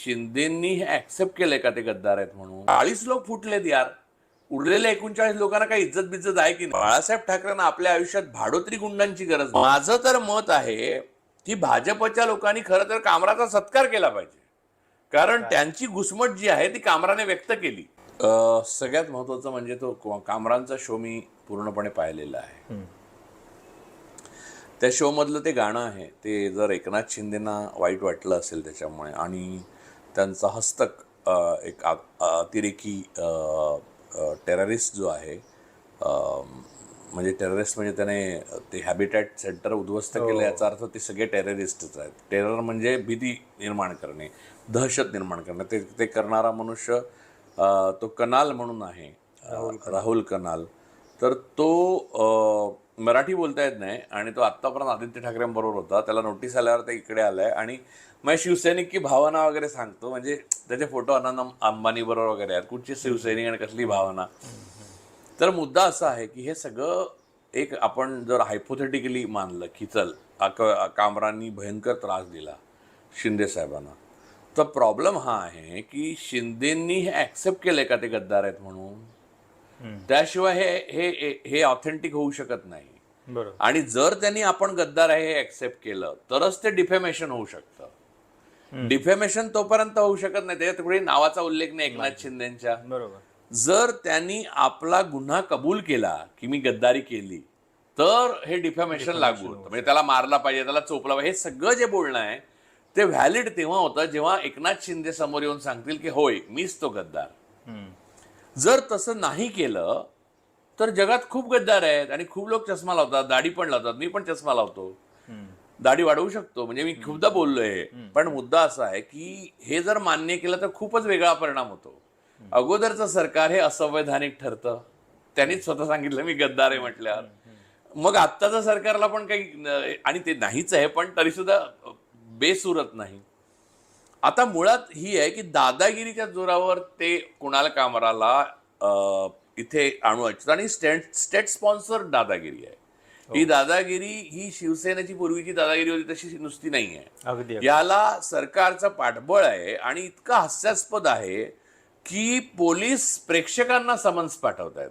शिंदेंनी हे ऍक्सेप्ट केलंय का ते गद्दार आहेत म्हणून? 40 लोक फुटलेत यार. उरलेल्या 39 लोकांना काही इज्जत बिज्जत आहे की नाही? बाळासाहेब ठाकरेंना आपल्या आयुष्यात भाडोत्री गुंडांची गरज नाही. माझं तर मत आहे की भाजपच्या लोकांनी खरं तर कामराचा सत्कार केला पाहिजे, कारण त्यांची घुसमट जी आहे ती कामराने व्यक्त केली. सगळ्यात महत्वाचं म्हणजे तो कामरांचा शो मी पूर्णपणे पाहिलेला आहे. त्या शो मधलं ते गाणं आहे ते जर एकनाथ शिंदेना वाईट वाटलं असेल त्याच्यामुळे आणि त्यांचा हस्तक एक अतिरेकी टेररिस्ट जो आहे, म्हणजे टेररिस्ट म्हणजे त्याने ते हॅबिटॅट सेंटर उद्ध्वस्त केलं याचा अर्थ ते सगळे टेररिस्टच आहेत. टेरर म्हणजे भीती निर्माण करणे, दहशत निर्माण करणे. ते करणारा मनुष्य तो कनाल म्हणून आहे, राहुल कनाल. तर तो मराठी बोलता येत नाही आणि तो आत्तापर्यंत आदित्य ठाकरेंबरोबर होता. त्याला नोटीस आल्यावर ते इकडे आलाय आणि मग शिवसैनिक की भावना वगैरे सांगतो, म्हणजे त्याचे फोटो अनंत अंबानी बरोबर वगैरे आहेत. कुठची शिवसैनिक आणि कसली भावना. तर मुद्दा असा आहे की हे सगळं एक आपण जर हायपोथेटिकली मानलं की चल कामरांनी भयंकर त्रास दिला शिंदे साहेबांना, तर प्रॉब्लेम हा आहे की शिंदेंनी हे ऍक्सेप्ट केलंय का ते गद्दार आहेत म्हणून? त्याशिवाय हे हे हे ऑथेंटिक होऊ शकत नाही. बरोबर. आणि जर त्यांनी आपण गद्दार आहे हे ऍक्सेप्ट केलं तरच ते डिफेमेशन होऊ शकतं. डिफेमेशन तोपर्यंत होऊ शकत नाही, त्याच्यात कुठे नावाचा उल्लेख नाही एकनाथ शिंदेच्या. बरोबर. जर त्यांनी आपला गुन्हा कबूल केला की मी गद्दारी केली तर हे डिफेमेशन लागू होतं. म्हणजे त्याला मारला पाहिजे, त्याला चोपला पाहिजे, हे सगळं जे बोलणं आहे ते व्हॅलिड तेव्हा होतं जेव्हा एकनाथ शिंदे समोर येऊन सांगतील की होय मीच तो गद्दार. जर तसं नाही केलं तर जगात खूप गद्दार आहेत आणि खूप लोक चष्मा लावतात, दाढी पण लावतात. मी पण चष्मा लावतो, दाढी वाढवू शकतो, म्हणजे मी खूपदा बोललोय. पण मुद्दा असा आहे की हे जर मान्य केलं तर खूपच वेगळा परिणाम होतो. अगोदरचं सरकार हे असंवैधानिक ठरतं, त्यांनीच स्वतः सांगितलं मी गद्दार आहे म्हटल्यावर. मग आत्ताच्या सरकारला पण काही, आणि ते नाहीच आहे पण तरी सुद्धा बेस उरत नाही. आता मुळात ही आहे की दादागिरीच्या जोरावर ते कुणाल कामराला इथे आणू इच्छितात आणि स्टेट स्पॉन्सर दादागिरी आहे. ही दादागिरी ही शिवसेनेची पूर्वीची दादागिरी होती तशी नुसती नाही आहे. अगदी. याला सरकारचं पाठबळ आहे आणि इतकं हास्यास्पद आहे की पोलीस प्रेक्षकांना समन्स पाठवत आहेत.